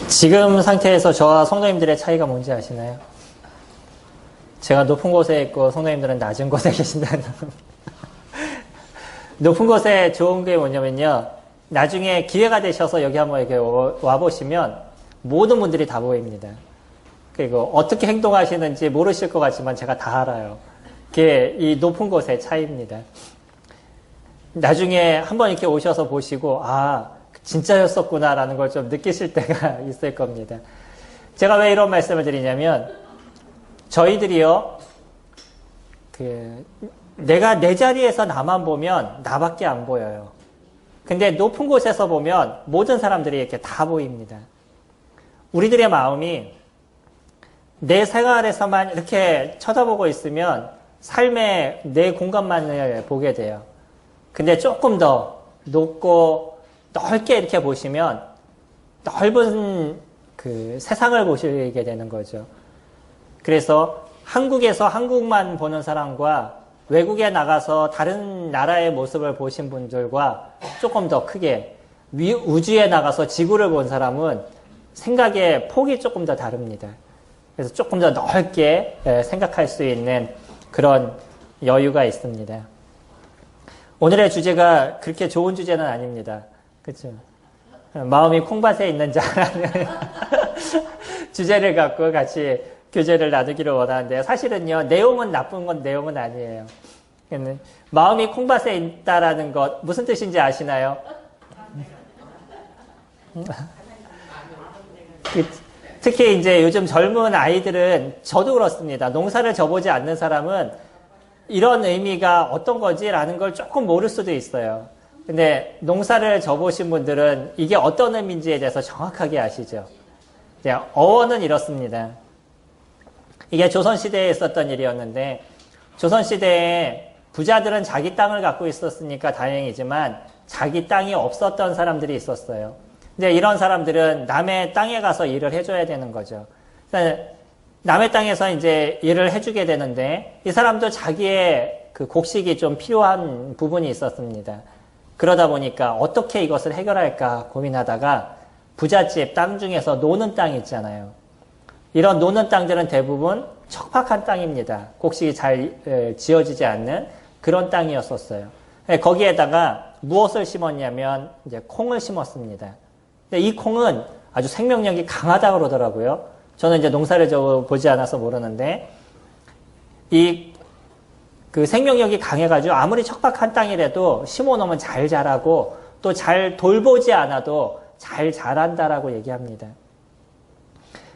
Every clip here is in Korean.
지금 상태에서 저와 성도님들의 차이가 뭔지 아시나요? 제가 높은 곳에 있고 성도님들은 낮은 곳에 계신다는 높은 곳에 좋은 게 뭐냐면요, 나중에 기회가 되셔서 여기 한번 이렇게 와보시면 모든 분들이 다 보입니다. 그리고 어떻게 행동하시는지 모르실 것 같지만 제가 다 알아요. 그게 이 높은 곳의 차이입니다. 나중에 한번 이렇게 오셔서 보시고 진짜였었구나라는 걸 좀 느끼실 때가 있을 겁니다. 제가 왜 이런 말씀을 드리냐면, 저희들이요, 내가 내 자리에서 나만 보면 나밖에 안 보여요. 근데 높은 곳에서 보면 모든 사람들이 이렇게 다 보입니다. 우리들의 마음이 내 생활에서만 이렇게 쳐다보고 있으면 삶의 내 공간만을 보게 돼요. 근데 조금 더 높고 넓게 이렇게 보시면 넓은 그 세상을 보시게 되는 거죠. 그래서 한국에서 한국만 보는 사람과 외국에 나가서 다른 나라의 모습을 보신 분들과 조금 더 크게 우주에 나가서 지구를 본 사람은 생각의 폭이 조금 더 다릅니다. 그래서 조금 더 넓게 생각할 수 있는 그런 여유가 있습니다. 오늘의 주제가 그렇게 좋은 주제는 아닙니다. 그렇죠? 마음이 콩밭에 있는 자라는 주제를 갖고 같이 교제를 나누기를 원하는데요. 사실은요, 내용은 나쁜 건 내용은 아니에요. 마음이 콩밭에 있다라는 것 무슨 뜻인지 아시나요? 특히 이제 요즘 젊은 아이들은, 저도 그렇습니다. 농사를 져보지 않는 사람은 이런 의미가 어떤 거지라는 걸 조금 모를 수도 있어요. 근데 농사를 져보신 분들은 이게 어떤 의미인지에 대해서 정확하게 아시죠? 어원은 이렇습니다. 이게 조선시대에 있었던 일이었는데, 조선시대에 부자들은 자기 땅을 갖고 있었으니까 다행이지만 자기 땅이 없었던 사람들이 있었어요. 근데 이런 사람들은 남의 땅에 가서 일을 해줘야 되는 거죠. 남의 땅에서 이제 일을 해주게 되는데, 이 사람도 자기의 그 곡식이 좀 필요한 부분이 있었습니다. 그러다 보니까 어떻게 이것을 해결할까 고민하다가 부잣집 땅 중에서 노는 땅이 있잖아요. 이런 노는 땅들은 대부분 척박한 땅입니다. 곡식이 잘 지어지지 않는 그런 땅이었었어요. 거기에다가 무엇을 심었냐면 이제 콩을 심었습니다. 이 콩은 아주 생명력이 강하다고 그러더라고요. 저는 이제 농사를 보지 않아서 모르는데, 그 생명력이 강해가지고 아무리 척박한 땅이라도 심어놓으면 잘 자라고 또 잘 돌보지 않아도 잘 자란다라고 얘기합니다.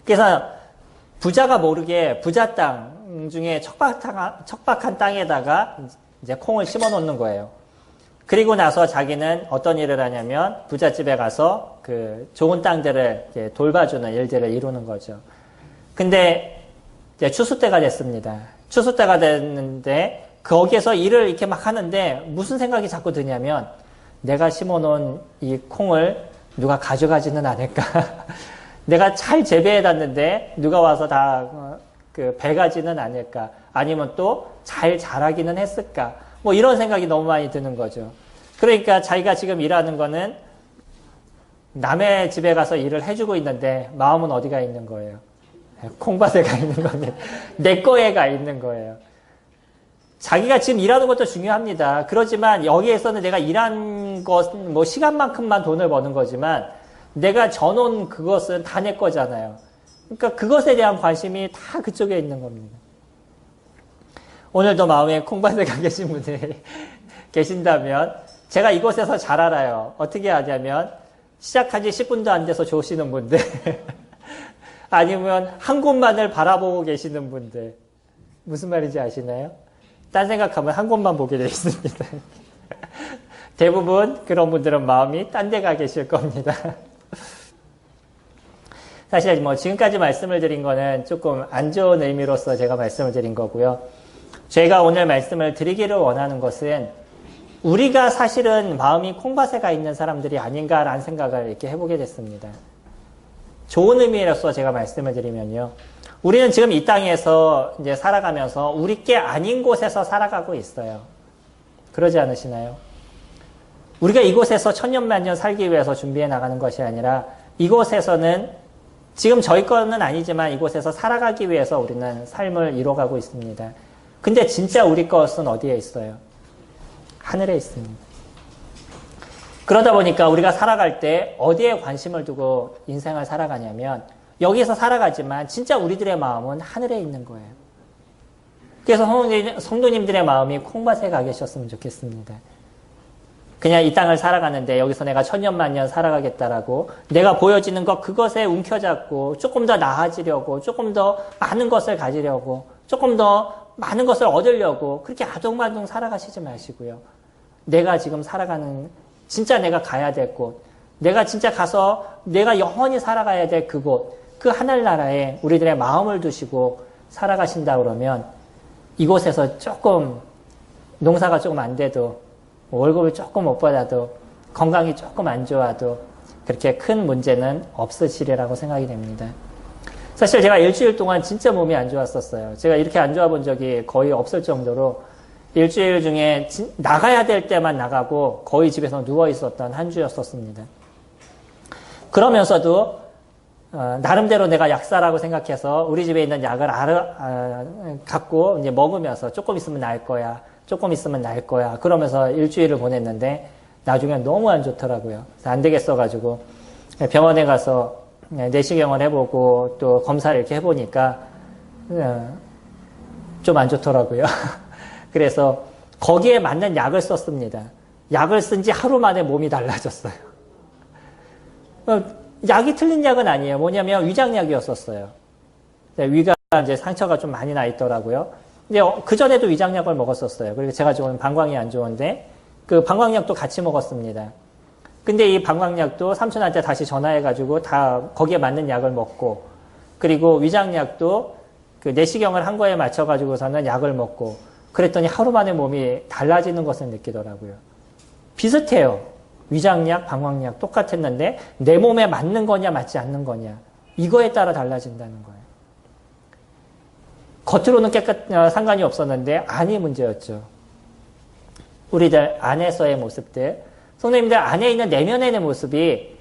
그래서 부자가 모르게 부자 땅 중에 척박한 땅에다가 이제 콩을 심어 놓는 거예요. 그리고 나서 자기는 어떤 일을 하냐면 부잣집에 가서 그 좋은 땅들을 돌봐주는 일들을 이루는 거죠. 근데 이제 추수 때가 됐습니다. 추수 때가 됐는데 거기에서 일을 이렇게 막 하는데 무슨 생각이 자꾸 드냐면, 내가 심어 놓은 이 콩을 누가 가져가지는 않을까? 내가 잘 재배해놨는데 누가 와서 다 배가지는 않을까? 아니면 또 잘 자라기는 했을까? 뭐 이런 생각이 너무 많이 드는 거죠. 그러니까 자기가 지금 일하는 거는 남의 집에 가서 일을 해주고 있는데 마음은 어디가 있는 거예요? 콩밭에 가 있는 겁니다. 내 거에 가 있는 거예요. 자기가 지금 일하는 것도 중요합니다. 그렇지만 여기에서는 내가 일한 것, 뭐 시간만큼만 돈을 버는 거지만 내가 져놓은 그것은 다 내 거잖아요. 그러니까 그것에 대한 관심이 다 그쪽에 있는 겁니다. 오늘도 마음에 콩밭에 가 계신 분들이 계신다면 제가 이곳에서 잘 알아요. 어떻게 하냐면 시작한 지 10분도 안 돼서 조시는 분들 아니면 한 곳만을 바라보고 계시는 분들, 무슨 말인지 아시나요? 딴 생각하면 한 곳만 보게 되어 있습니다. 대부분 그런 분들은 마음이 딴 데 가 계실 겁니다. 사실 뭐 지금까지 말씀을 드린 거는 조금 안 좋은 의미로서 제가 말씀을 드린 거고요. 제가 오늘 말씀을 드리기를 원하는 것은 우리가 사실은 마음이 콩밭에 가 있는 사람들이 아닌가라는 생각을 이렇게 해보게 됐습니다. 좋은 의미로서 제가 말씀을 드리면요. 우리는 지금 이 땅에서 이제 살아가면서 우리 게 아닌 곳에서 살아가고 있어요. 그러지 않으시나요? 우리가 이곳에서 천년만년 살기 위해서 준비해 나가는 것이 아니라 이곳에서는 지금 저희 거는 아니지만 이곳에서 살아가기 위해서 우리는 삶을 이뤄가고 있습니다. 근데 진짜 우리 것은 어디에 있어요? 하늘에 있습니다. 그러다 보니까 우리가 살아갈 때 어디에 관심을 두고 인생을 살아가냐면 여기서 살아가지만 진짜 우리들의 마음은 하늘에 있는 거예요. 그래서 성도님들의 마음이 콩밭에 가 계셨으면 좋겠습니다. 그냥 이 땅을 살아가는데 여기서 내가 천년만년 살아가겠다라고 내가 보여지는 것 그것에 움켜잡고 조금 더 나아지려고 조금 더 많은 것을 가지려고 조금 더 많은 것을 얻으려고 그렇게 아둥바둥 살아가시지 마시고요. 내가 지금 살아가는 진짜 내가 가야 될 곳, 내가 진짜 가서 내가 영원히 살아가야 될 그곳, 그 하늘나라에 우리들의 마음을 두시고 살아가신다 그러면 이곳에서 조금 농사가 조금 안 돼도 월급을 조금 못 받아도 건강이 조금 안 좋아도 그렇게 큰 문제는 없으시리라고 생각이 됩니다. 사실 제가 일주일 동안 진짜 몸이 안 좋았었어요. 제가 이렇게 안 좋아 본 적이 거의 없을 정도로 일주일 중에 나가야 될 때만 나가고 거의 집에서 누워 있었던 한 주였었습니다. 그러면서도 나름대로 내가 약사라고 생각해서 우리 집에 있는 약을 갖고 이제 먹으면서 조금 있으면 나을 거야. 조금 있으면 나을 거야. 그러면서 일주일을 보냈는데 나중에 너무 안 좋더라고요. 안 되겠어가지고 병원에 가서 내시경을 해보고 또 검사를 이렇게 해보니까 좀 안 좋더라고요. 그래서 거기에 맞는 약을 썼습니다. 약을 쓴 지 하루 만에 몸이 달라졌어요. 약이 틀린 약은 아니에요. 뭐냐면 위장약이었었어요. 위가 이제 상처가 좀 많이 나 있더라고요. 근데 그전에도 위장약을 먹었었어요. 그리고 제가 지금 방광이 안 좋은데 그 방광약도 같이 먹었습니다. 근데 이 방광약도 삼촌한테 다시 전화해가지고 다 거기에 맞는 약을 먹고 그리고 위장약도 그 내시경을 한 거에 맞춰가지고서는 약을 먹고 그랬더니 하루 만에 몸이 달라지는 것을 느끼더라고요. 비슷해요. 위장약, 방광약 똑같았는데 내 몸에 맞는 거냐 맞지 않는 거냐 이거에 따라 달라진다는 거예요. 겉으로는 상관이 없었는데 안이 문제였죠. 우리들 안에서의 모습들, 성도님들 안에 있는 내면의 모습이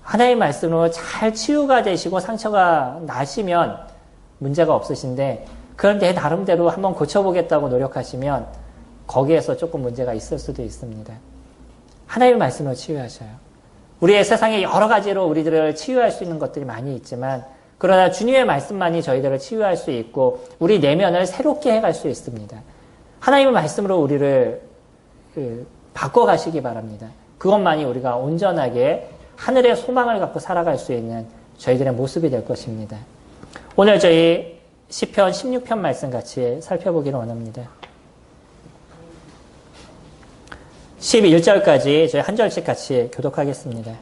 하나님의 말씀으로 잘 치유가 되시고 상처가 나시면 문제가 없으신데 그걸 내 나름대로 한번 고쳐보겠다고 노력하시면 거기에서 조금 문제가 있을 수도 있습니다. 하나님의 말씀으로 치유하셔요. 우리의 세상에 여러 가지로 우리들을 치유할 수 있는 것들이 많이 있지만 그러나 주님의 말씀만이 저희들을 치유할 수 있고 우리 내면을 새롭게 해갈 수 있습니다. 하나님의 말씀으로 우리를 바꿔가시기 바랍니다. 그것만이 우리가 온전하게 하늘의 소망을 갖고 살아갈 수 있는 저희들의 모습이 될 것입니다. 오늘 저희 시편 16편 말씀 같이 살펴보기를 원합니다. 11절까지 저희 한 절씩 같이 교독하겠습니다.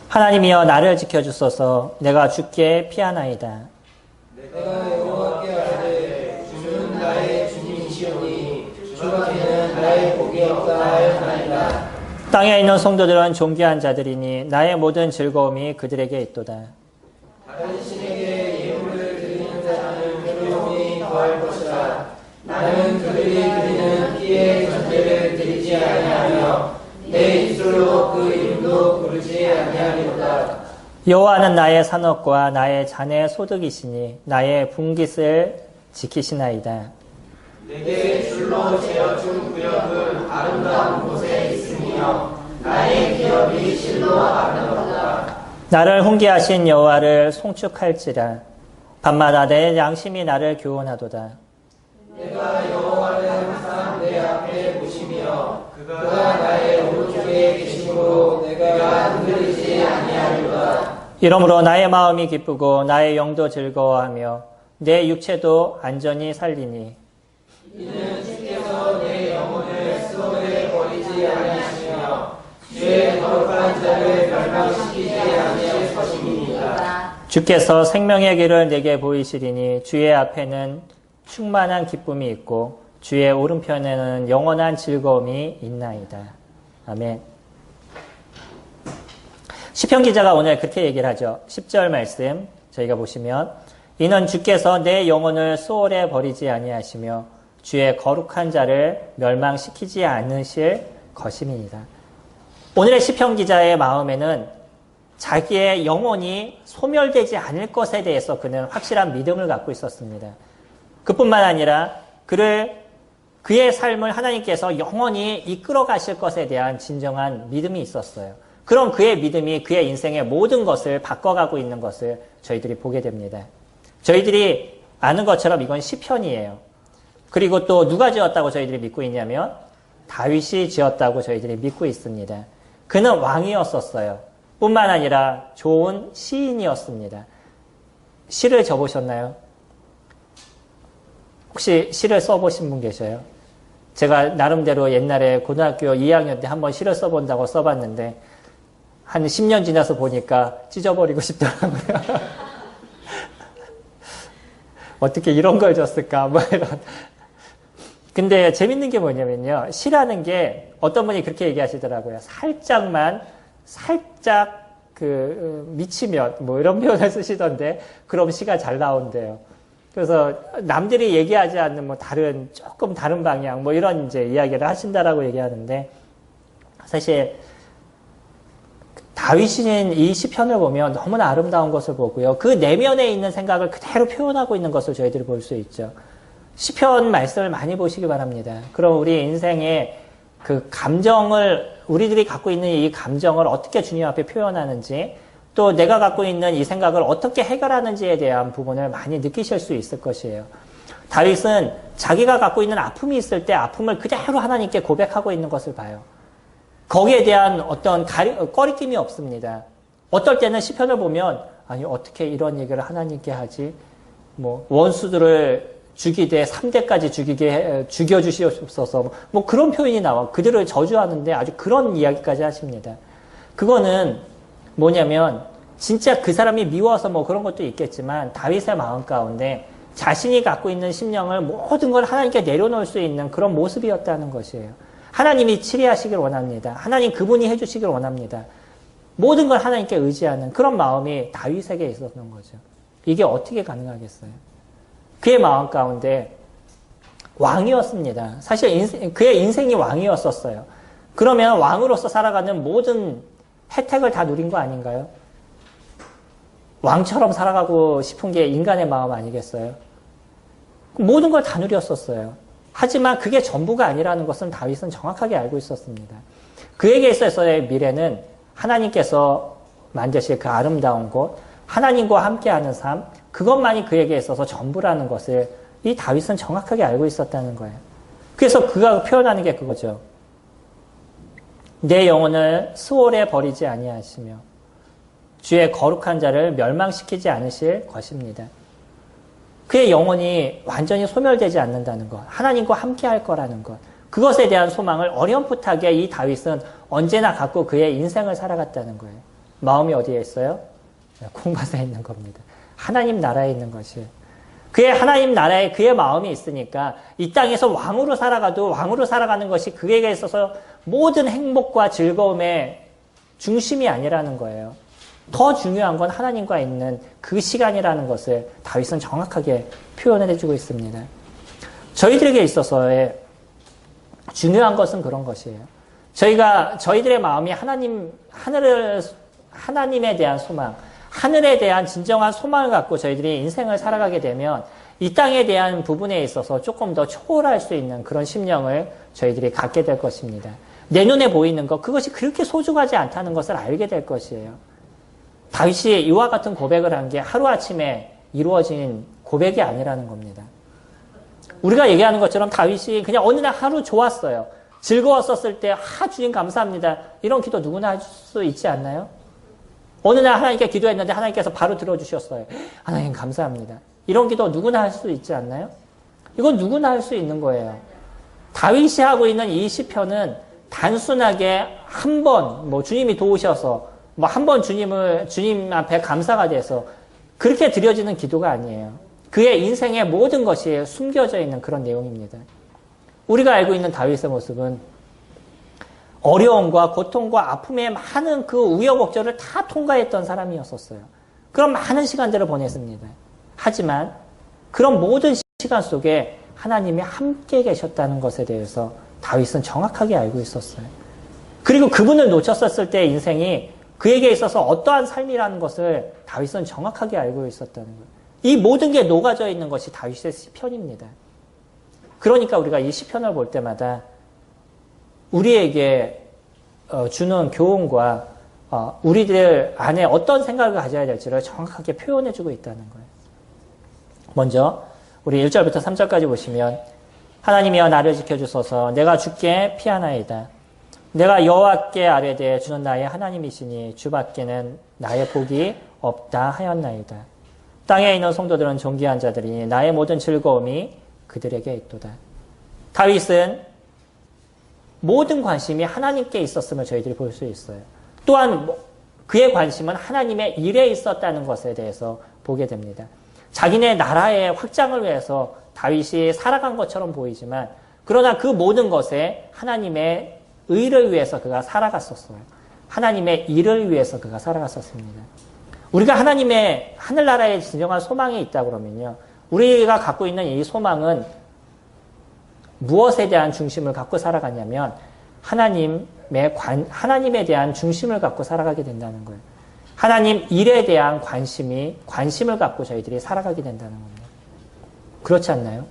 하나님이여 나를 지켜주소서. 내가 주께 피하나이다. 내가 여호와께 아뢰 주는 나의 주님이시오니 주밖에는 나의 복이 없다 하였나이다. 땅에 있는 성도들은 존귀한 자들이니 나의 모든 즐거움이 그들에게 있도다. 다른 신에게 예물을 드리는 자는 조용히 더할 것이라. 나는 그들이 드리는 피의 전제를 드리지 아니하며 내 입술로 그 이름도 부르지 아니하리로다. 여호와는 나의 산업과 나의 잔의 소득이시니 나의 분깃을 지키시나이다. 내게 줄로 재어준 구역은 아름다운 곳에 있으며 나의 기업이 실로 아름답다. 나를 훈계하신 여호와를 송축할지라. 밤마다 내 양심이 나를 교훈하도다. 내가 여호와를 항상 내 앞에 보시며 그가 나의 오른쪽에 계심으로 내가 흔들리지 아니하리로다. 이러므로 나의 마음이 기쁘고 나의 영도 즐거워하며 내 육체도 안전히 살리니 이는 주께서 내 영혼을 수월에 버리지 아니하시며 주의 거룩한 자를 멸망시키지 아니하실 것임이니이다. 주께서 생명의 길을 내게 보이시리니 주의 앞에는 충만한 기쁨이 있고 주의 오른편에는 영원한 즐거움이 있나이다. 아멘. 시편 기자가 오늘 그렇게 얘기를 하죠. 10절 말씀 저희가 보시면 이는 주께서 내 영혼을 수월에 버리지 아니하시며 주의 거룩한 자를 멸망시키지 않으실 것임이니라. 오늘의 시편 기자의 마음에는 자기의 영혼이 소멸되지 않을 것에 대해서 그는 확실한 믿음을 갖고 있었습니다. 그뿐만 아니라 그의 삶을 하나님께서 영원히 이끌어 가실 것에 대한 진정한 믿음이 있었어요. 그럼 그의 믿음이 그의 인생의 모든 것을 바꿔가고 있는 것을 저희들이 보게 됩니다. 저희들이 아는 것처럼 이건 시편이에요. 그리고 또 누가 지었다고 저희들이 믿고 있냐면 다윗이 지었다고 저희들이 믿고 있습니다. 그는 왕이었었어요. 뿐만 아니라 좋은 시인이었습니다. 시를 적으셨나요? 혹시 시를 써보신 분 계셔요? 제가 나름대로 옛날에 고등학교 2학년 때 한번 시를 써본다고 써봤는데 한 10년 지나서 보니까 찢어버리고 싶더라고요. 어떻게 이런 걸 줬을까? 뭐 이런. 근데 재밌는 게 뭐냐면요. 시라는 게 어떤 분이 그렇게 얘기하시더라고요. 살짝 미치면 뭐 이런 표현을 쓰시던데 그럼 시가 잘 나온대요. 그래서 남들이 얘기하지 않는 뭐 조금 다른 방향 뭐 이런 이제 이야기를 하신다라고 얘기하는데 사실 다윗이 이 시편을 보면 너무나 아름다운 것을 보고요. 그 내면에 있는 생각을 그대로 표현하고 있는 것을 저희들이 볼 수 있죠. 시편 말씀을 많이 보시기 바랍니다. 그럼 우리 인생의 그 감정을 우리들이 갖고 있는 이 감정을 어떻게 주님 앞에 표현하는지 또 내가 갖고 있는 이 생각을 어떻게 해결하는지에 대한 부분을 많이 느끼실 수 있을 것이에요. 다윗은 자기가 갖고 있는 아픔이 있을 때 아픔을 그대로 하나님께 고백하고 있는 것을 봐요. 거기에 대한 어떤 꺼리낌이 없습니다. 어떨 때는 시편을 보면 아니 어떻게 이런 얘기를 하나님께 하지? 뭐 원수들을 죽이되 3대까지 죽여주시옵소서 뭐 그런 표현이 나와. 그들을 저주하는데 아주 그런 이야기까지 하십니다. 그거는 뭐냐면 진짜 그 사람이 미워서 뭐 그런 것도 있겠지만 다윗의 마음 가운데 자신이 갖고 있는 심령을 모든 걸 하나님께 내려놓을 수 있는 그런 모습이었다는 것이에요. 하나님이 치리하시길 원합니다. 하나님 그분이 해주시길 원합니다. 모든 걸 하나님께 의지하는 그런 마음이 다윗에게 있었던 거죠. 이게 어떻게 가능하겠어요? 그의 마음 가운데 왕이었습니다. 사실 그의 인생이 왕이었었어요. 그러면 왕으로서 살아가는 모든 혜택을 다 누린 거 아닌가요? 왕처럼 살아가고 싶은 게 인간의 마음 아니겠어요? 모든 걸 다 누렸었어요. 하지만 그게 전부가 아니라는 것은 다윗은 정확하게 알고 있었습니다. 그에게 있어서의 미래는 하나님께서 만드실 그 아름다운 곳, 하나님과 함께하는 삶, 그것만이 그에게 있어서 전부라는 것을 이 다윗은 정확하게 알고 있었다는 거예요. 그래서 그가 표현하는 게 그거죠. 내 영혼을 수월에 버리지 아니하시며 주의 거룩한 자를 멸망시키지 않으실 것입니다. 그의 영혼이 완전히 소멸되지 않는다는 것, 하나님과 함께할 거라는 것, 그것에 대한 소망을 어렴풋하게 이 다윗은 언제나 갖고 그의 인생을 살아갔다는 거예요. 마음이 어디에 있어요? 공밭에 있는 겁니다. 하나님 나라에 있는 것이. 그의 하나님 나라에 그의 마음이 있으니까 이 땅에서 왕으로 살아가도 왕으로 살아가는 것이 그에게 있어서 모든 행복과 즐거움의 중심이 아니라는 거예요. 더 중요한 건 하나님과 있는 그 시간이라는 것을 다윗은 정확하게 표현을 해주고 있습니다. 저희들에게 있어서의 중요한 것은 그런 것이에요. 저희들의 마음이 하나님에 대한 소망, 하늘에 대한 진정한 소망을 갖고 저희들이 인생을 살아가게 되면 이 땅에 대한 부분에 있어서 조금 더 초월할 수 있는 그런 심령을 저희들이 갖게 될 것입니다. 내 눈에 보이는 것, 그것이 그렇게 소중하지 않다는 것을 알게 될 것이에요. 다윗이 이와 같은 고백을 한 게 하루아침에 이루어진 고백이 아니라는 겁니다. 우리가 얘기하는 것처럼 다윗이 그냥 어느 날 하루 좋았어요. 즐거웠었을 때 주님 감사합니다. 이런 기도 누구나 할 수 있지 않나요? 어느 날 하나님께 기도했는데 하나님께서 바로 들어주셨어요. 하나님 감사합니다. 이런 기도 누구나 할 수 있지 않나요? 이건 누구나 할 수 있는 거예요. 다윗이 하고 있는 이 시편은 단순하게 한 번 주님이 도우셔서 한 번 주님 앞에 감사가 돼서 그렇게 드려지는 기도가 아니에요. 그의 인생의 모든 것이 숨겨져 있는 그런 내용입니다. 우리가 알고 있는 다윗의 모습은 어려움과 고통과 아픔의 많은 그 우여곡절을 다 통과했던 사람이었었어요. 그런 많은 시간들을 보냈습니다. 하지만 그런 모든 시간 속에 하나님이 함께 계셨다는 것에 대해서 다윗은 정확하게 알고 있었어요. 그리고 그분을 놓쳤었을 때 인생이 그에게 있어서 어떠한 삶이라는 것을 다윗은 정확하게 알고 있었다는 거예요. 이 모든 게 녹아져 있는 것이 다윗의 시편입니다. 그러니까 우리가 이 시편을 볼 때마다 우리에게 주는 교훈과 우리들 안에 어떤 생각을 가져야 될지를 정확하게 표현해주고 있다는 거예요. 먼저 우리 1절부터 3절까지 보시면 하나님이여 나를 지켜주소서 내가 주께 피하나이다. 내가 여호와께 아뢰되 주는 나의 하나님이시니 주밖에는 나의 복이 없다 하였나이다. 땅에 있는 성도들은 존귀한 자들이니 나의 모든 즐거움이 그들에게 있도다. 다윗은 모든 관심이 하나님께 있었음을 저희들이 볼 수 있어요. 또한 그의 관심은 하나님의 일에 있었다는 것에 대해서 보게 됩니다. 자기네 나라의 확장을 위해서 다윗이 살아간 것처럼 보이지만 그러나 그 모든 것에 하나님의 의를 위해서 그가 살아갔었어요. 하나님의 일을 위해서 그가 살아갔었습니다. 우리가 하나님의 하늘나라에 진정한 소망이 있다 그러면요. 우리가 갖고 있는 이 소망은 무엇에 대한 중심을 갖고 살아가냐면 하나님에 대한 중심을 갖고 살아가게 된다는 거예요. 하나님 일에 대한 관심을 갖고 저희들이 살아가게 된다는 겁니다. 그렇지 않나요?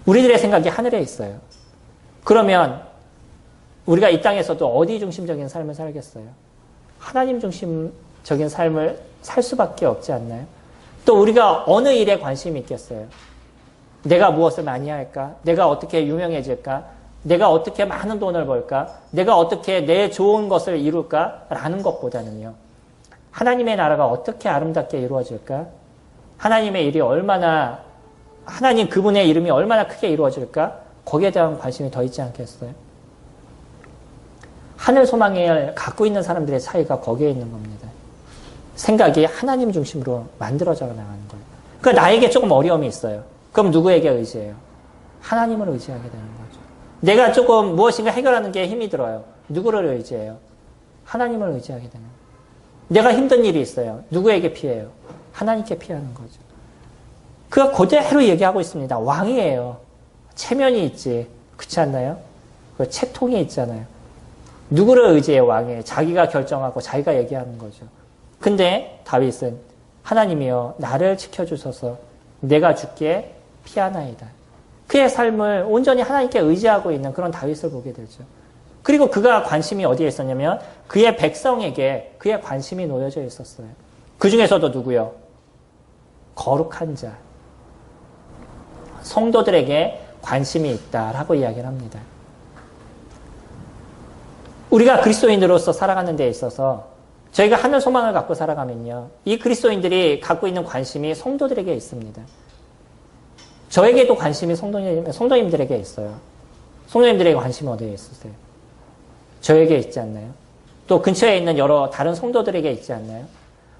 우리들의 생각이 하늘에 있어요. 그러면 우리가 이 땅에서도 어디 중심적인 삶을 살겠어요? 하나님 중심적인 삶을 살 수밖에 없지 않나요? 또 우리가 어느 일에 관심이 있겠어요? 내가 무엇을 많이 할까? 내가 어떻게 유명해질까? 내가 어떻게 많은 돈을 벌까? 내가 어떻게 내 좋은 것을 이룰까? 라는 것보다는요. 하나님의 나라가 어떻게 아름답게 이루어질까? 하나님의 일이 하나님 그분의 이름이 얼마나 크게 이루어질까? 거기에 대한 관심이 더 있지 않겠어요? 하늘 소망을 갖고 있는 사람들의 차이가 거기에 있는 겁니다. 생각이 하나님 중심으로 만들어져 나가는 거예요. 그러니까 나에게 조금 어려움이 있어요. 그럼 누구에게 의지해요? 하나님을 의지하게 되는 거죠. 내가 조금 무엇인가 해결하는 게 힘이 들어요. 누구를 의지해요? 하나님을 의지하게 되는 거예요. 내가 힘든 일이 있어요. 누구에게 피해요? 하나님께 피하는 거죠. 그가 그대로 얘기하고 있습니다. 왕이에요. 체면이 있지. 그렇지 않나요? 그 채통이 있잖아요. 누구를 의지해요? 왕에. 자기가 결정하고 자기가 얘기하는 거죠. 근데 다윗은 하나님이여 나를 지켜주소서 내가 주께 피하나이다. 그의 삶을 온전히 하나님께 의지하고 있는 그런 다윗을 보게 되죠. 그리고 그가 관심이 어디에 있었냐면 그의 백성에게 그의 관심이 놓여져 있었어요. 그 중에서도 누구요? 거룩한 자. 성도들에게 관심이 있다라고 이야기를 합니다. 우리가 그리스도인으로서 살아가는 데 있어서 저희가 하늘 소망을 갖고 살아가면요. 이 그리스도인들이 갖고 있는 관심이 성도들에게 있습니다. 저에게도 관심이 성도님들에게 있어요. 성도님들에게 관심이 어디에 있으세요? 저에게 있지 않나요? 또 근처에 있는 여러 다른 성도들에게 있지 않나요?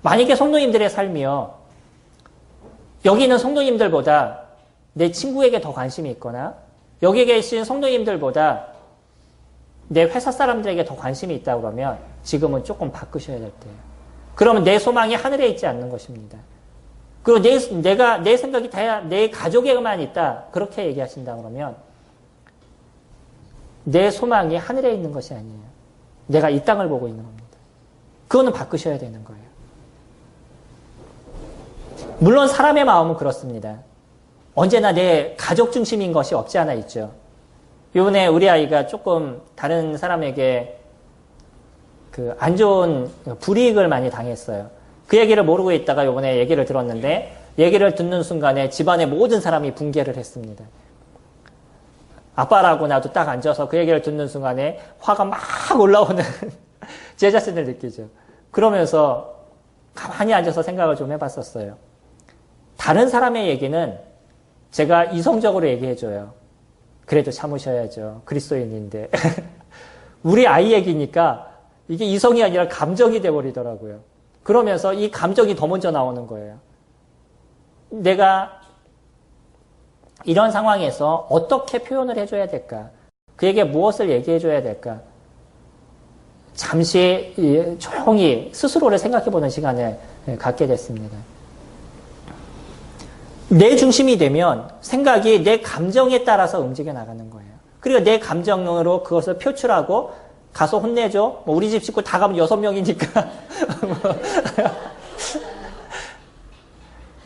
만약에 성도님들의 삶이요. 여기 있는 성도님들보다 내 친구에게 더 관심이 있거나 여기 계신 성도님들보다 내 회사 사람들에게 더 관심이 있다고 그러면 지금은 조금 바꾸셔야 될 때예요. 그러면 내 소망이 하늘에 있지 않는 것입니다. 그리고 내 생각이 다 내 가족에게만 있다. 그렇게 얘기하신다 그러면 내 소망이 하늘에 있는 것이 아니에요. 내가 이 땅을 보고 있는 겁니다. 그거는 바꾸셔야 되는 거예요. 물론 사람의 마음은 그렇습니다. 언제나 내 가족 중심인 것이 없지 않아 있죠. 이번에 우리 아이가 조금 다른 사람에게 안 좋은 불이익을 많이 당했어요. 그 얘기를 모르고 있다가 이번에 얘기를 들었는데 얘기를 듣는 순간에 집안의 모든 사람이 붕괴를 했습니다. 아빠라고 나도 딱 앉아서 그 얘기를 듣는 순간에 화가 막 올라오는 제 자신을 느끼죠. 그러면서 가만히 앉아서 생각을 좀 해봤었어요. 다른 사람의 얘기는 제가 이성적으로 얘기해줘요. 그래도 참으셔야죠. 그리스도인인데. 우리 아이 얘기니까 이게 이성이 아니라 감정이 돼버리더라고요. 그러면서 이 감정이 더 먼저 나오는 거예요. 내가 이런 상황에서 어떻게 표현을 해줘야 될까? 그에게 무엇을 얘기해줘야 될까? 잠시 조용히 스스로를 생각해보는 시간을 갖게 됐습니다. 내 중심이 되면 생각이 내 감정에 따라서 움직여 나가는 거예요. 그리고 내 감정으로 그것을 표출하고 가서 혼내줘. 뭐 우리 집 식구 다 가면 6명이니까.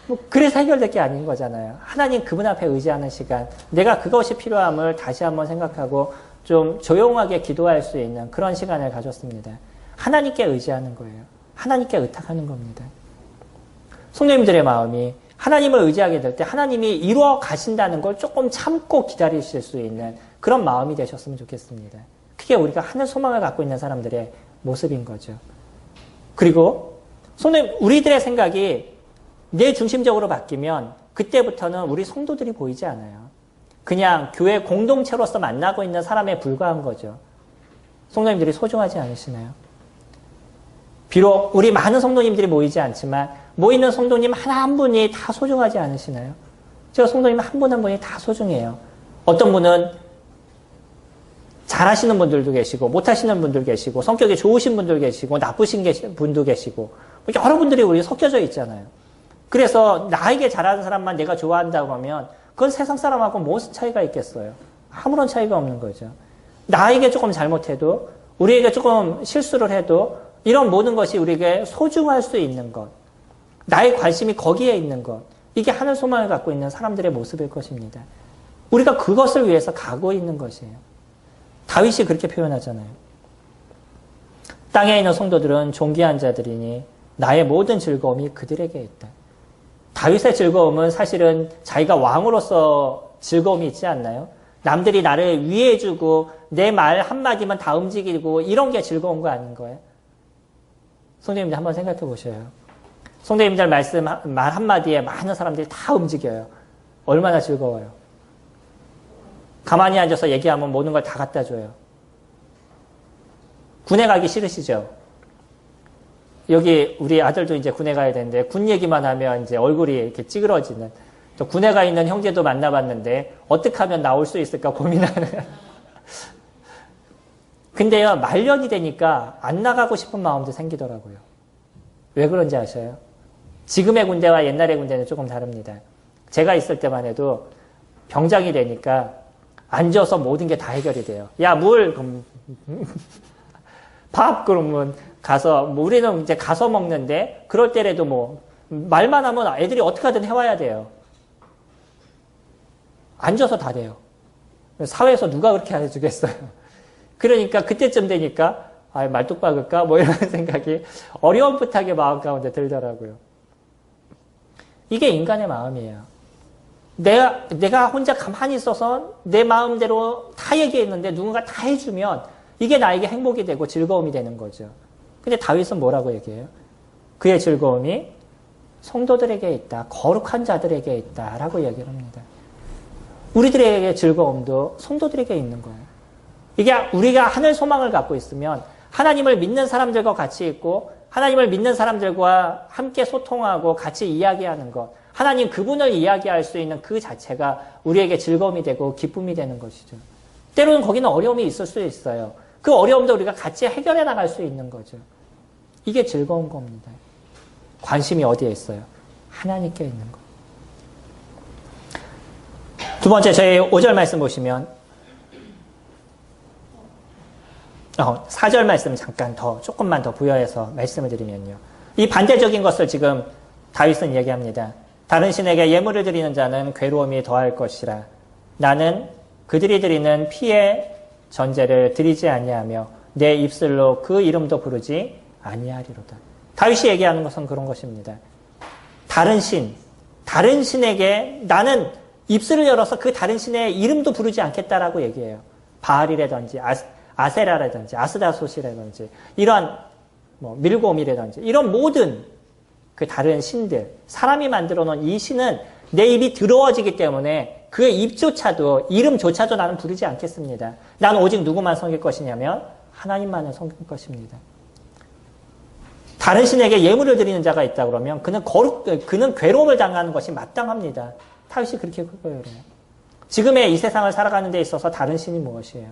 뭐 그래서 해결될 게 아닌 거잖아요. 하나님 그분 앞에 의지하는 시간, 내가 그것이 필요함을 다시 한번 생각하고 좀 조용하게 기도할 수 있는 그런 시간을 가졌습니다. 하나님께 의지하는 거예요. 하나님께 의탁하는 겁니다. 성도님들의 마음이 하나님을 의지하게 될 때 하나님이 이루어 가신다는 걸 조금 참고 기다리실 수 있는 그런 마음이 되셨으면 좋겠습니다. 그게 우리가 하늘 소망을 갖고 있는 사람들의 모습인 거죠. 그리고 성도님, 우리들의 생각이 내 중심적으로 바뀌면 그때부터는 우리 성도들이 보이지 않아요. 그냥 교회 공동체로서 만나고 있는 사람에 불과한 거죠. 성도님들이 소중하지 않으시나요? 비록 우리 많은 성도님들이 모이지 않지만 모이는 성도님 하나 한 분이 다 소중하지 않으시나요? 제가 성도님 한 분 한 분이 다 소중해요. 어떤 분은 잘하시는 분들도 계시고 못하시는 분들 계시고 성격이 좋으신 분들 계시고 나쁘신 분도 계시고 여러분들이 우리 섞여져 있잖아요. 그래서 나에게 잘하는 사람만 내가 좋아한다고 하면 그건 세상 사람하고 무슨 차이가 있겠어요? 아무런 차이가 없는 거죠. 나에게 조금 잘못해도 우리에게 조금 실수를 해도 이런 모든 것이 우리에게 소중할 수 있는 것, 나의 관심이 거기에 있는 것, 이게 하늘 소망을 갖고 있는 사람들의 모습일 것입니다. 우리가 그것을 위해서 가고 있는 것이에요. 다윗이 그렇게 표현하잖아요. 땅에 있는 성도들은 존귀한 자들이니 나의 모든 즐거움이 그들에게 있다. 다윗의 즐거움은 사실은 자기가 왕으로서 즐거움이 있지 않나요? 남들이 나를 위해주고 내 말 한마디만 다 움직이고 이런 게 즐거운 거 아닌 거예요? 성도님들 한번 생각해 보셔요. 성도님들 말씀 말 한마디에 많은 사람들이 다 움직여요. 얼마나 즐거워요. 가만히 앉아서 얘기하면 모든 걸 다 갖다 줘요. 군에 가기 싫으시죠? 여기 우리 아들도 이제 군에 가야 되는데 군 얘기만 하면 이제 얼굴이 이렇게 찌그러지는, 또 군에 가 있는 형제도 만나봤는데 어떻게 하면 나올 수 있을까 고민하는. 근데요, 말년이 되니까 안 나가고 싶은 마음도 생기더라고요. 왜 그런지 아셔요? 지금의 군대와 옛날의 군대는 조금 다릅니다. 제가 있을 때만 해도 병장이 되니까 앉아서 모든 게 다 해결이 돼요. 야, 물! 그럼 밥! 그러면 가서, 우리는 이제 가서 먹는데, 그럴 때라도 뭐, 말만 하면 애들이 어떻게 하든 해와야 돼요. 앉아서 다 돼요. 사회에서 누가 그렇게 해주겠어요. 그러니까 그때쯤 되니까, 말뚝 박을까? 뭐 이런 생각이 어려움풋하게 마음 가운데 들더라고요. 이게 인간의 마음이에요. 내가 혼자 가만히 있어서 내 마음대로 다 얘기했는데 누군가 다 해주면 이게 나에게 행복이 되고 즐거움이 되는 거죠. 근데 다윗은 뭐라고 얘기해요? 그의 즐거움이 성도들에게 있다. 거룩한 자들에게 있다. 라고 얘기를 합니다. 우리들에게 즐거움도 성도들에게 있는 거예요. 이게 우리가 하늘 소망을 갖고 있으면 하나님을 믿는 사람들과 같이 있고 하나님을 믿는 사람들과 함께 소통하고 같이 이야기하는 것, 하나님 그분을 이야기할 수 있는 그 자체가 우리에게 즐거움이 되고 기쁨이 되는 것이죠. 때로는 거기는 어려움이 있을 수 있어요. 그 어려움도 우리가 같이 해결해 나갈 수 있는 거죠. 이게 즐거운 겁니다. 관심이 어디에 있어요? 하나님께 있는 것. 두 번째, 저희 5절 말씀 보시면 4절 말씀 잠깐 조금만 더 부여해서 말씀을 드리면요. 이 반대적인 것을 지금 다윗은 얘기합니다. 다른 신에게 예물을 드리는 자는 괴로움이 더할 것이라. 나는 그들이 드리는 피의 전제를 드리지 아니하며 내 입술로 그 이름도 부르지 아니하리로다. 다윗이 얘기하는 것은 그런 것입니다. 다른 신에게 나는 입술을 열어서 그 다른 신의 이름도 부르지 않겠다라고 얘기해요. 바알이라든지 아세라라든지 아스다솥이라든지 이러한 밀곰이라든지 이런 모든 그 다른 신들, 사람이 만들어 놓은 이 신은 내 입이 더러워지기 때문에 그의 입조차도, 이름조차도 나는 부르지 않겠습니다. 나는 오직 누구만 섬길 것이냐면 하나님만을 섬길 것입니다. 다른 신에게 예물을 드리는 자가 있다 그러면 그는 괴로움을 당하는 것이 마땅합니다. 다윗이 그렇게 표현해요. 지금의 이 세상을 살아가는 데 있어서 다른 신이 무엇이에요?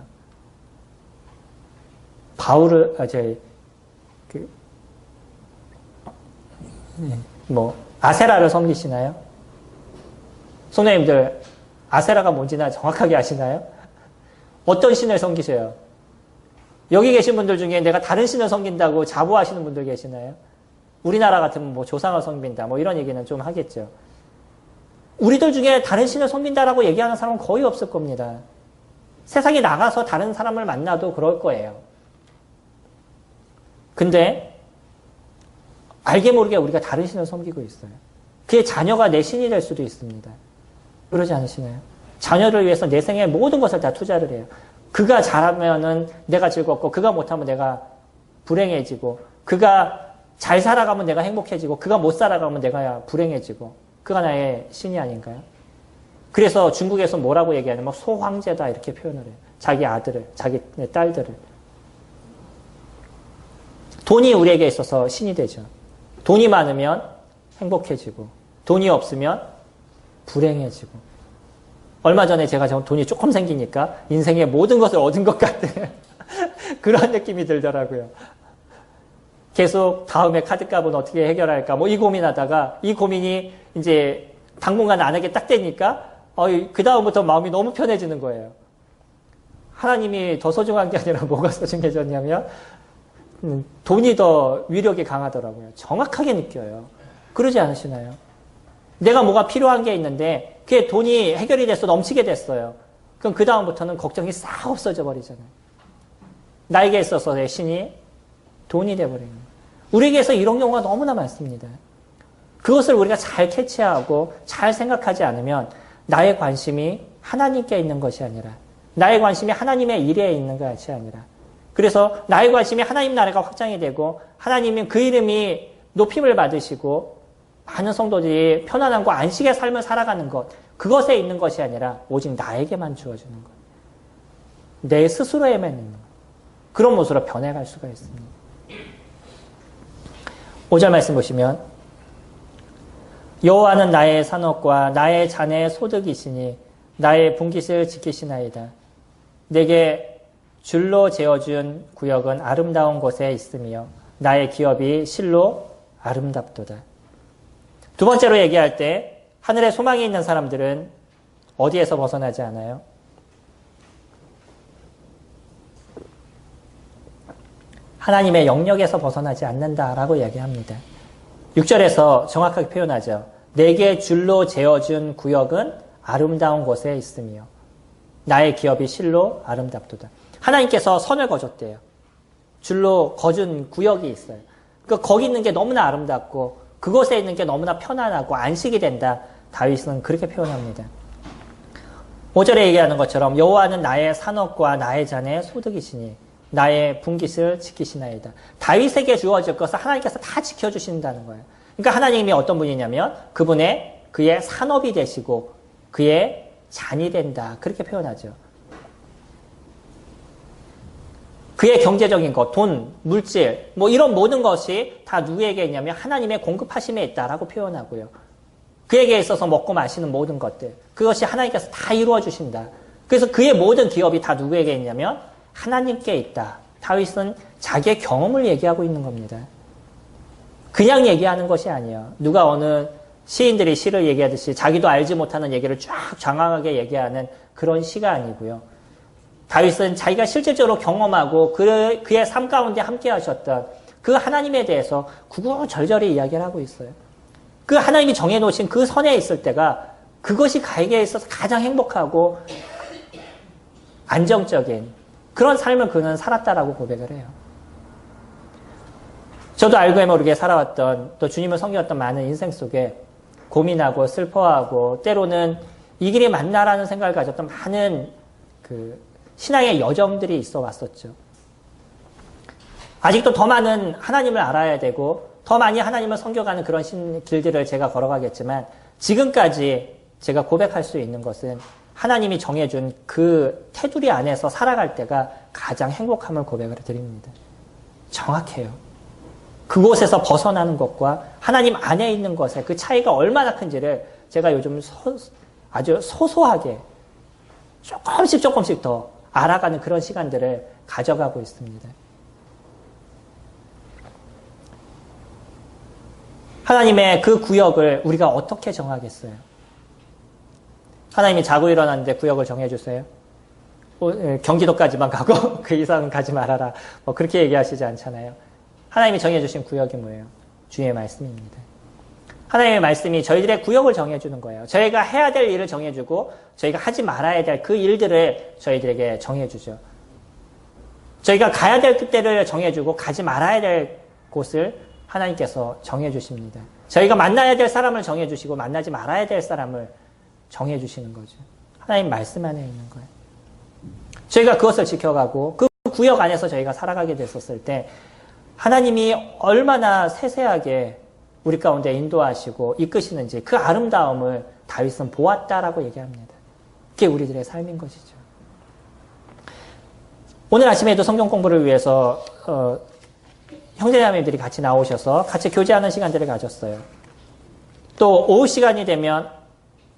아세라를 섬기시나요? 선생님들, 아세라가 뭔지나 정확하게 아시나요? 어떤 신을 섬기세요? 여기 계신 분들 중에 내가 다른 신을 섬긴다고 자부하시는 분들 계시나요? 우리나라 같으면 뭐 조상을 섬긴다, 뭐 이런 얘기는 좀 하겠죠. 우리들 중에 다른 신을 섬긴다라고 얘기하는 사람은 거의 없을 겁니다. 세상에 나가서 다른 사람을 만나도 그럴 거예요. 근데 알게 모르게 우리가 다른 신을 섬기고 있어요. 그의 자녀가 내 신이 될 수도 있습니다. 그러지 않으시나요? 자녀를 위해서 내 생의 모든 것을 다 투자를 해요. 그가 잘하면은 내가 즐겁고, 그가 못하면 내가 불행해지고, 그가 잘 살아가면 내가 행복해지고, 그가 못 살아가면 내가 불행해지고, 그가 나의 신이 아닌가요? 그래서 중국에서 뭐라고 얘기하냐면 소황제다 이렇게 표현을 해요. 자기 아들을, 자기 딸들을. 돈이 우리에게 있어서 신이 되죠. 돈이 많으면 행복해지고, 돈이 없으면 불행해지고. 얼마 전에 제가 돈이 조금 생기니까 인생의 모든 것을 얻은 것 같은 그런 느낌이 들더라고요. 계속 다음에 카드값은 어떻게 해결할까 뭐 이 고민하다가 이 고민이 이제 당분간 안 하게 딱 되니까 그 다음부터 마음이 너무 편해지는 거예요. 하나님이 더 소중한 게 아니라 뭐가 소중해졌냐면 돈이 더 위력이 강하더라고요. 정확하게 느껴요. 그러지 않으시나요? 내가 뭐가 필요한 게 있는데 그게 돈이 해결이 돼서 넘치게 됐어요. 그럼 그 다음부터는 걱정이 싹 없어져 버리잖아요. 나에게 있어서의 신이 돈이 돼버리는 거예요. 우리에게서 이런 경우가 너무나 많습니다. 그것을 우리가 잘 캐치하고 잘 생각하지 않으면 나의 관심이 하나님께 있는 것이 아니라, 나의 관심이 하나님의 일에 있는 것이 아니라, 그래서 나의 관심이 하나님 나라가 확장이 되고 하나님은 그 이름이 높임을 받으시고 많은 성도들이 편안함과 안식의 삶을 살아가는 것, 그것에 있는 것이 아니라 오직 나에게만 주어지는 것, 내 스스로에만 있는 것, 그런 모습으로 변해갈 수가 있습니다. 5절 말씀 보시면 여호와는 나의 산업과 나의 잔의 소득이시니 나의 분깃을 지키시나이다. 내게 줄로 재어준 구역은 아름다운 곳에 있으며 나의 기업이 실로 아름답도다. 두 번째로 얘기할 때 하늘에 소망이 있는 사람들은 어디에서 벗어나지 않아요? 하나님의 영역에서 벗어나지 않는다라고 얘기합니다. 6절에서 정확하게 표현하죠. 내게 줄로 재어준 구역은 아름다운 곳에 있으며 나의 기업이 실로 아름답도다. 하나님께서 선을 거줬대요. 줄로 거준 구역이 있어요. 그러니까 거기 있는 게 너무나 아름답고 그곳에 있는 게 너무나 편안하고 안식이 된다. 다윗은 그렇게 표현합니다. 5절에 얘기하는 것처럼 여호와는 나의 산업과 나의 잔의 소득이시니 나의 분깃을 지키시나이다. 다윗에게 주어질 것을 하나님께서 다 지켜주신다는 거예요. 그러니까 하나님이 어떤 분이냐면 그의 산업이 되시고 그의 잔이 된다. 그렇게 표현하죠. 그의 경제적인 것, 돈, 물질, 뭐 이런 모든 것이 다 누구에게 있냐면 하나님의 공급하심에 있다라고 표현하고요. 그에게 있어서 먹고 마시는 모든 것들, 그것이 하나님께서 다 이루어 주신다. 그래서 그의 모든 기업이 다 누구에게 있냐면 하나님께 있다. 다윗은 자기의 경험을 얘기하고 있는 겁니다. 그냥 얘기하는 것이 아니에요. 누가 어느 시인들이 시를 얘기하듯이 자기도 알지 못하는 얘기를 쫙 장황하게 얘기하는 그런 시가 아니고요. 다윗은 자기가 실질적으로 경험하고 그의 삶 가운데 함께 하셨던 그 하나님에 대해서 구구절절히 이야기를 하고 있어요. 그 하나님이 정해놓으신 그 선에 있을 때가 그것이 그에게 있어서 가장 행복하고 안정적인 그런 삶을 그는 살았다라고 고백을 해요. 저도 알고 모르게 살아왔던 또 주님을 섬겼던 많은 인생 속에 고민하고 슬퍼하고 때로는 이 길이 맞나라는 생각을 가졌던 많은 신앙의 여정들이 있어 왔었죠. 아직도 더 많은 하나님을 알아야 되고 더 많이 하나님을 섬겨가는 그런 길들을 제가 걸어가겠지만 지금까지 제가 고백할 수 있는 것은 하나님이 정해준 그 테두리 안에서 살아갈 때가 가장 행복함을 고백을 드립니다. 정확해요. 그곳에서 벗어나는 것과 하나님 안에 있는 것의 그 차이가 얼마나 큰지를 제가 요즘 아주 소소하게 조금씩 더 알아가는 그런 시간들을 가져가고 있습니다. 하나님의 그 구역을 우리가 어떻게 정하겠어요? 하나님이 자고 일어났는데 구역을 정해주세요. 경기도까지만 가고 그 이상은 가지 말아라. 뭐 그렇게 얘기하시지 않잖아요. 하나님이 정해주신 구역이 뭐예요? 주의 말씀입니다. 하나님의 말씀이 저희들의 구역을 정해주는 거예요. 저희가 해야 될 일을 정해주고 저희가 하지 말아야 될 그 일들을 저희들에게 정해주죠. 저희가 가야 될 때를 정해주고 가지 말아야 될 곳을 하나님께서 정해주십니다. 저희가 만나야 될 사람을 정해주시고 만나지 말아야 될 사람을 정해주시는 거죠. 하나님 말씀 안에 있는 거예요. 저희가 그것을 지켜가고 그 구역 안에서 저희가 살아가게 됐었을 때 하나님이 얼마나 세세하게 우리 가운데 인도하시고 이끄시는지 그 아름다움을 다윗은 보았다라고 얘기합니다. 그게 우리들의 삶인 것이죠. 오늘 아침에도 성경 공부를 위해서 형제자매들이 같이 나오셔서 같이 교제하는 시간들을 가졌어요. 또 오후 시간이 되면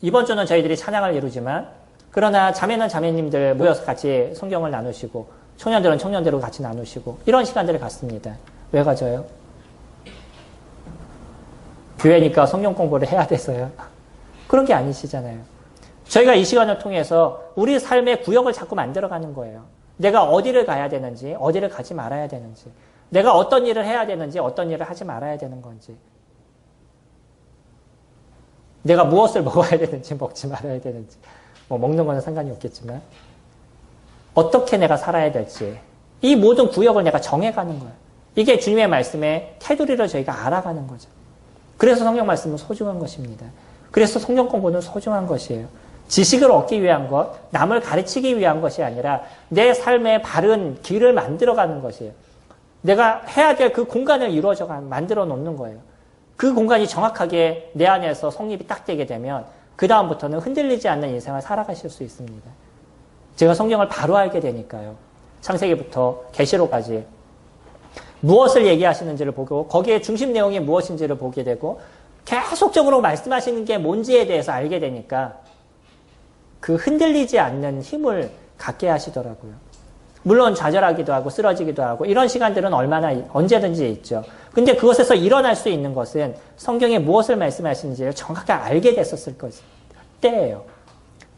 이번 주는 저희들이 찬양을 이루지만 그러나 자매는 자매님들 모여서 같이 성경을 나누시고 청년들은 청년대로 같이 나누시고 이런 시간들을 갖습니다. 왜 가져요? 교회니까 성경 공부를 해야 돼서요. 그런 게 아니시잖아요. 저희가 이 시간을 통해서 우리 삶의 구역을 자꾸 만들어가는 거예요. 내가 어디를 가야 되는지, 어디를 가지 말아야 되는지, 내가 어떤 일을 해야 되는지, 어떤 일을 하지 말아야 되는 건지, 내가 무엇을 먹어야 되는지, 먹지 말아야 되는지, 뭐 먹는 거는 상관이 없겠지만, 어떻게 내가 살아야 될지, 이 모든 구역을 내가 정해가는 거예요. 이게 주님의 말씀의 테두리를 저희가 알아가는 거죠. 그래서 성경 말씀은 소중한 것입니다. 그래서 성경 공부는 소중한 것이에요. 지식을 얻기 위한 것, 남을 가르치기 위한 것이 아니라 내 삶의 바른 길을 만들어가는 것이에요. 내가 해야 될 그 공간을 만들어 놓는 거예요. 그 공간이 정확하게 내 안에서 성립이 딱 되게 되면 그 다음부터는 흔들리지 않는 인생을 살아가실 수 있습니다. 제가 성경을 바로 알게 되니까요. 창세기부터 계시록까지 무엇을 얘기하시는지를 보고 거기에 중심 내용이 무엇인지를 보게 되고 계속적으로 말씀하시는 게 뭔지에 대해서 알게 되니까 그 흔들리지 않는 힘을 갖게 하시더라고요. 물론 좌절하기도 하고 쓰러지기도 하고 이런 시간들은 언제든지 있죠. 근데 그것에서 일어날 수 있는 것은 성경에 무엇을 말씀하시는지를 정확하게 알게 됐었을 때예요.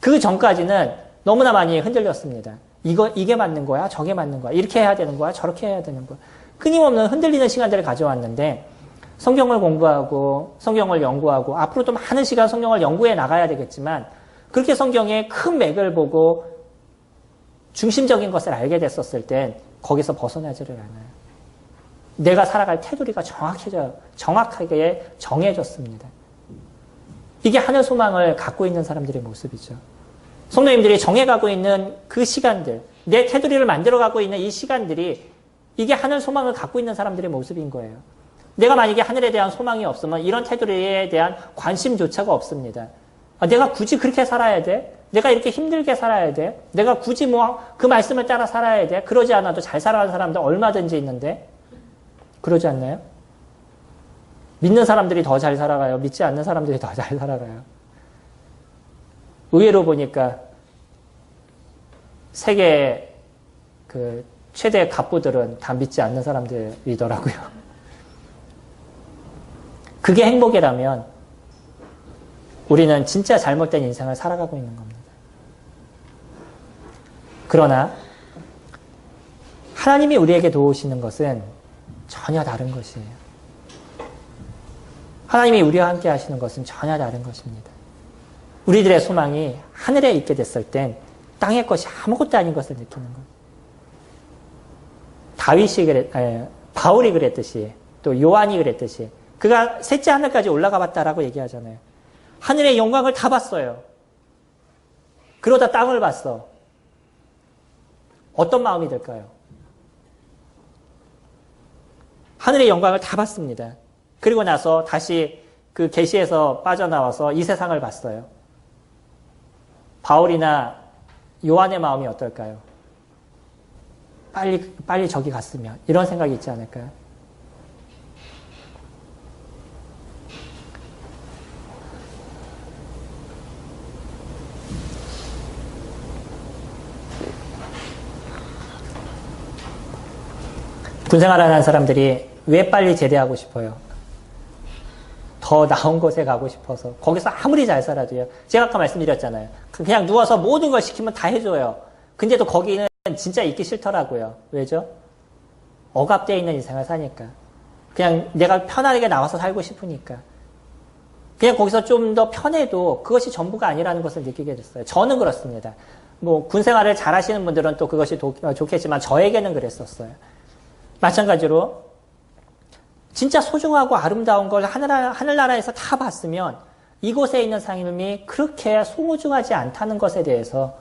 그 전까지는 너무나 많이 흔들렸습니다. 이게 맞는 거야? 저게 맞는 거야? 이렇게 해야 되는 거야? 저렇게 해야 되는 거야? 끊임없는 흔들리는 시간들을 가져왔는데 성경을 공부하고 성경을 연구하고 앞으로도 많은 시간 성경을 연구해 나가야 되겠지만 그렇게 성경의 큰 맥을 보고 중심적인 것을 알게 됐었을 땐 거기서 벗어나지를 않아요. 내가 살아갈 테두리가 정확하게 정해졌습니다. 이게 하늘 소망을 갖고 있는 사람들의 모습이죠. 성도님들이 정해가고 있는 그 시간들, 내 테두리를 만들어가고 있는 이 시간들이 이게 하늘 소망을 갖고 있는 사람들의 모습인 거예요. 내가 만약에 하늘에 대한 소망이 없으면 이런 테두리에 대한 관심조차가 없습니다. 내가 굳이 그렇게 살아야 돼? 내가 이렇게 힘들게 살아야 돼? 내가 굳이 그 말씀을 따라 살아야 돼? 그러지 않아도 잘 살아가는 사람들 얼마든지 있는데? 그러지 않나요? 믿는 사람들이 더 잘 살아가요. 믿지 않는 사람들이 더 잘 살아가요. 의외로 보니까 세계 최대 갑부들은 다 믿지 않는 사람들이더라고요. 그게 행복이라면 우리는 진짜 잘못된 인생을 살아가고 있는 겁니다. 그러나 하나님이 우리에게 도우시는 것은 전혀 다른 것이에요. 하나님이 우리와 함께 하시는 것은 전혀 다른 것입니다. 우리들의 소망이 하늘에 있게 됐을 땐 땅의 것이 아무것도 아닌 것을 느끼는 거예요. 바울이 그랬듯이 또 요한이 그랬듯이 그가 셋째 하늘까지 올라가 봤다라고 얘기하잖아요. 하늘의 영광을 다 봤어요. 그러다 땅을 봤어. 어떤 마음이 들까요? 하늘의 영광을 다 봤습니다. 그리고 나서 다시 그 계시에서 빠져나와서 이 세상을 봤어요. 바울이나 요한의 마음이 어떨까요? 빨리 저기 갔으면 이런 생각이 있지 않을까요? 군생활을 하는 사람들이 왜 빨리 제대하고 싶어요? 더 나은 곳에 가고 싶어서. 거기서 아무리 잘 살아도요. 제가 아까 말씀드렸잖아요. 그냥 누워서 모든 걸 시키면 다 해줘요. 근데도 거기는 진짜 있기 싫더라고요. 왜죠? 억압되어 있는 인생을 사니까. 그냥 내가 편하게 나와서 살고 싶으니까. 그냥 거기서 좀 더 편해도 그것이 전부가 아니라는 것을 느끼게 됐어요. 저는 그렇습니다. 뭐 군 생활을 잘 하시는 분들은 또 그것이 좋겠지만 저에게는 그랬었어요. 마찬가지로 진짜 소중하고 아름다운 걸 하늘나라에서 다 봤으면 이곳에 있는 삶이 그렇게 소중하지 않다는 것에 대해서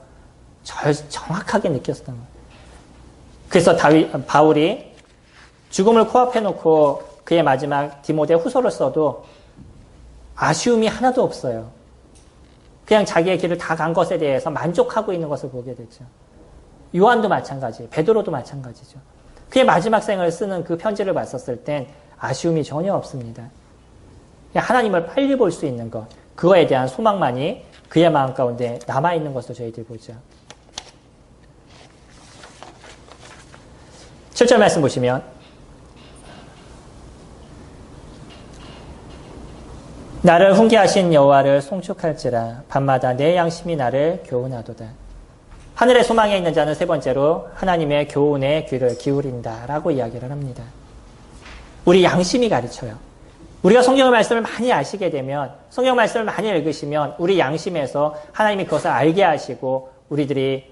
정확하게 느꼈었던 거예요. 그래서 바울이 죽음을 코앞에 놓고 그의 마지막 디모데 후서를 써도 아쉬움이 하나도 없어요. 그냥 자기의 길을 다 간 것에 대해서 만족하고 있는 것을 보게 되죠. 요한도 마찬가지, 베드로도 마찬가지죠. 그의 마지막 생을 쓰는 그 편지를 봤었을 땐 아쉬움이 전혀 없습니다. 그냥 하나님을 빨리 볼 수 있는 것, 그거에 대한 소망만이 그의 마음 가운데 남아있는 것을 저희들이 보죠. 7절 말씀 보시면 나를 훈계하신 여호와를 송축할지라 밤마다 내 양심이 나를 교훈하도다. 하늘의 소망에 있는 자는 세 번째로 하나님의 교훈에 귀를 기울인다라고 이야기를 합니다. 우리 양심이 가르쳐요. 우리가 성경 말씀을 많이 아시게 되면, 성경 말씀을 많이 읽으시면 우리 양심에서 하나님이 그것을 알게 하시고 우리들이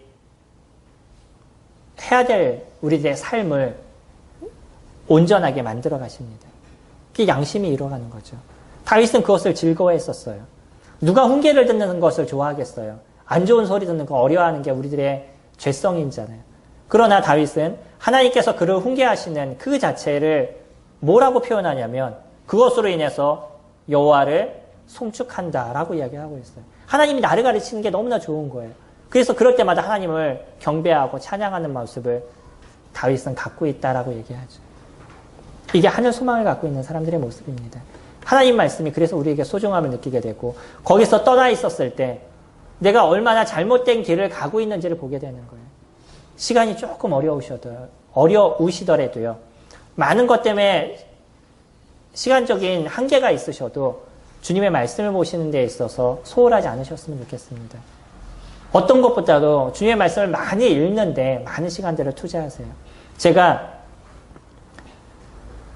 해야 될 우리들의 삶을 온전하게 만들어 가십니다. 그게 양심이 이루어가는 거죠. 다윗은 그것을 즐거워했었어요. 누가 훈계를 듣는 것을 좋아하겠어요. 안 좋은 소리 듣는 거 어려워하는 게 우리들의 죄성이잖아요. 그러나 다윗은 하나님께서 그를 훈계하시는 그 자체를 뭐라고 표현하냐면 그것으로 인해서 여호와를 송축한다라고 이야기하고 있어요. 하나님이 나를 가르치는 게 너무나 좋은 거예요. 그래서 그럴 때마다 하나님을 경배하고 찬양하는 모습을 다윗은 갖고 있다라고 얘기하죠. 이게 하늘 소망을 갖고 있는 사람들의 모습입니다. 하나님 말씀이 그래서 우리에게 소중함을 느끼게 되고 거기서 떠나 있었을 때 내가 얼마나 잘못된 길을 가고 있는지를 보게 되는 거예요. 시간이 조금 어려우시더라도요. 많은 것 때문에 시간적인 한계가 있으셔도 주님의 말씀을 보시는 데 있어서 소홀하지 않으셨으면 좋겠습니다. 어떤 것보다도 주님의 말씀을 많이 읽는데 많은 시간들을 투자하세요. 제가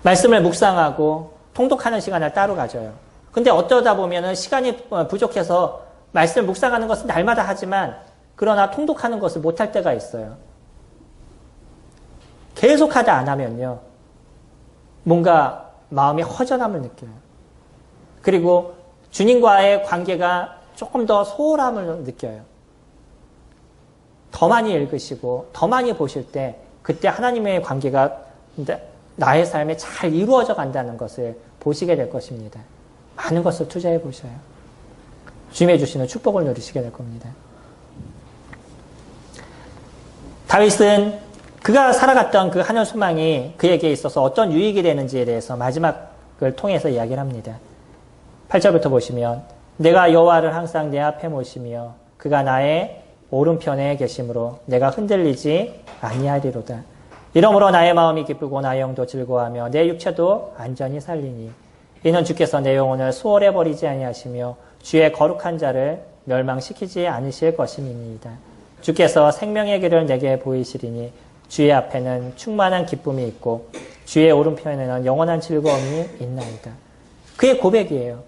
말씀을 묵상하고 통독하는 시간을 따로 가져요. 근데 어쩌다 보면은 시간이 부족해서 말씀을 묵상하는 것은 날마다 하지만 그러나 통독하는 것을 못할 때가 있어요. 계속하다 안 하면요. 뭔가 마음이 허전함을 느껴요. 그리고 주님과의 관계가 조금 더 소홀함을 느껴요. 더 많이 읽으시고 더 많이 보실 때 그때 하나님의 관계가 나의 삶에 잘 이루어져 간다는 것을 보시게 될 것입니다. 많은 것을 투자해 보셔요. 주님의 주시는 축복을 누리시게 될 겁니다. 다윗은 그가 살아갔던 그 하늘 소망이 그에게 있어서 어떤 유익이 되는지에 대해서 마지막을 통해서 이야기를 합니다. 8절부터 보시면 내가 여호와를 항상 내 앞에 모시며 그가 나의 오른편에 계심으로 내가 흔들리지 아니하리로다. 이러므로 나의 마음이 기쁘고 나의 영도 즐거워하며 내 육체도 안전히 살리니 이는 주께서 내 영혼을 수월해 버리지 아니하시며 주의 거룩한 자를 멸망시키지 않으실 것임이니이다. 주께서 생명의 길을 내게 보이시리니 주의 앞에는 충만한 기쁨이 있고 주의 오른편에는 영원한 즐거움이 있나이다. 그의 고백이에요.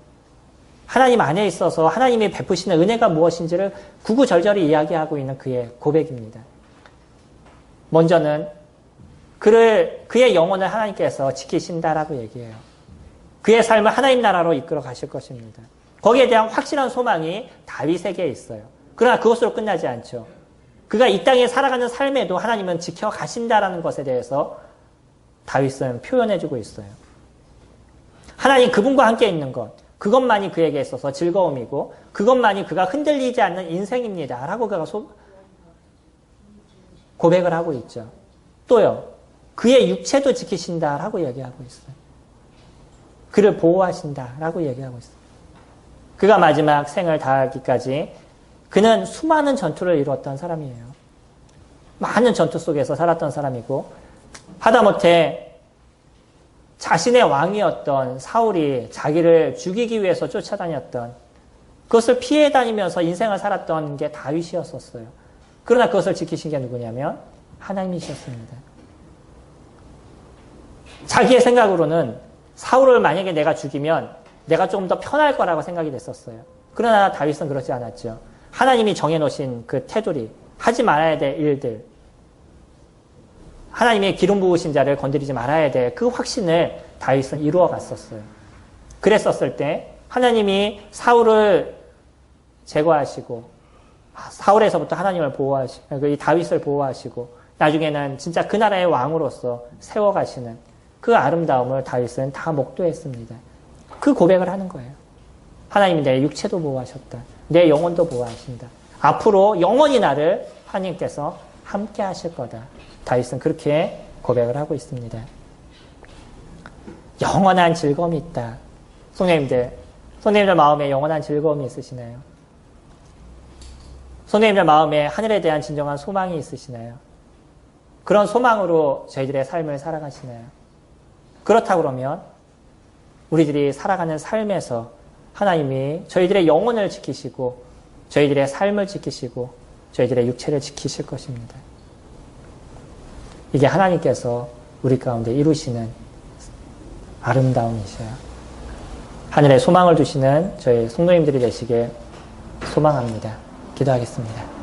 하나님 안에 있어서 하나님이 베푸시는 은혜가 무엇인지를 구구절절히 이야기하고 있는 그의 고백입니다. 먼저는 그의 영혼을 하나님께서 지키신다라고 얘기해요. 그의 삶을 하나님 나라로 이끌어 가실 것입니다. 거기에 대한 확실한 소망이 다윗에게 있어요. 그러나 그것으로 끝나지 않죠. 그가 이 땅에 살아가는 삶에도 하나님은 지켜가신다라는 것에 대해서 다윗은 표현해주고 있어요. 하나님 그분과 함께 있는 것, 그것만이 그에게 있어서 즐거움이고 그것만이 그가 흔들리지 않는 인생입니다. 라고 그가 고백을 하고 있죠. 또요. 그의 육체도 지키신다라고 얘기하고 있어요. 그를 보호하신다라고 얘기하고 있어요. 그가 마지막 생을 다하기까지 그는 수많은 전투를 이루었던 사람이에요. 많은 전투 속에서 살았던 사람이고 하다못해 자신의 왕이었던 사울이 자기를 죽이기 위해서 쫓아다녔던 그것을 피해 다니면서 인생을 살았던 게 다윗이었었어요. 그러나 그것을 지키신 게 누구냐면 하나님이셨습니다. 자기의 생각으로는 사울을 만약에 내가 죽이면 내가 조금 더 편할 거라고 생각이 됐었어요. 그러나 다윗은 그렇지 않았죠. 하나님이 정해놓으신 그 테두리, 하지 말아야 될 일들, 하나님의 기름 부으신 자를 건드리지 말아야 될 그 확신을 다윗은 이루어 갔었어요. 그랬었을 때 하나님이 사울을 제거하시고 사울에서부터 하나님을 보호하시고 이 다윗을 보호하시고 나중에는 진짜 그 나라의 왕으로서 세워가시는 그 아름다움을 다윗은 다 목도했습니다. 그 고백을 하는 거예요. 하나님이 내 육체도 보호하셨다. 내 영혼도 보호하신다. 앞으로 영원히 나를 하나님께서 함께 하실 거다. 다윗은 그렇게 고백을 하고 있습니다. 영원한 즐거움이 있다. 성도님들 마음에 영원한 즐거움이 있으시나요? 성도님들 마음에 하늘에 대한 진정한 소망이 있으시나요? 그런 소망으로 저희들의 삶을 살아가시나요? 그렇다고 그러면 우리들이 살아가는 삶에서 하나님이 저희들의 영혼을 지키시고 저희들의 삶을 지키시고 저희들의 육체를 지키실 것입니다. 이게 하나님께서 우리 가운데 이루시는 아름다움이셔요. 하늘에 소망을 두시는 저희 성도님들이 되시길 소망합니다. 기도하겠습니다.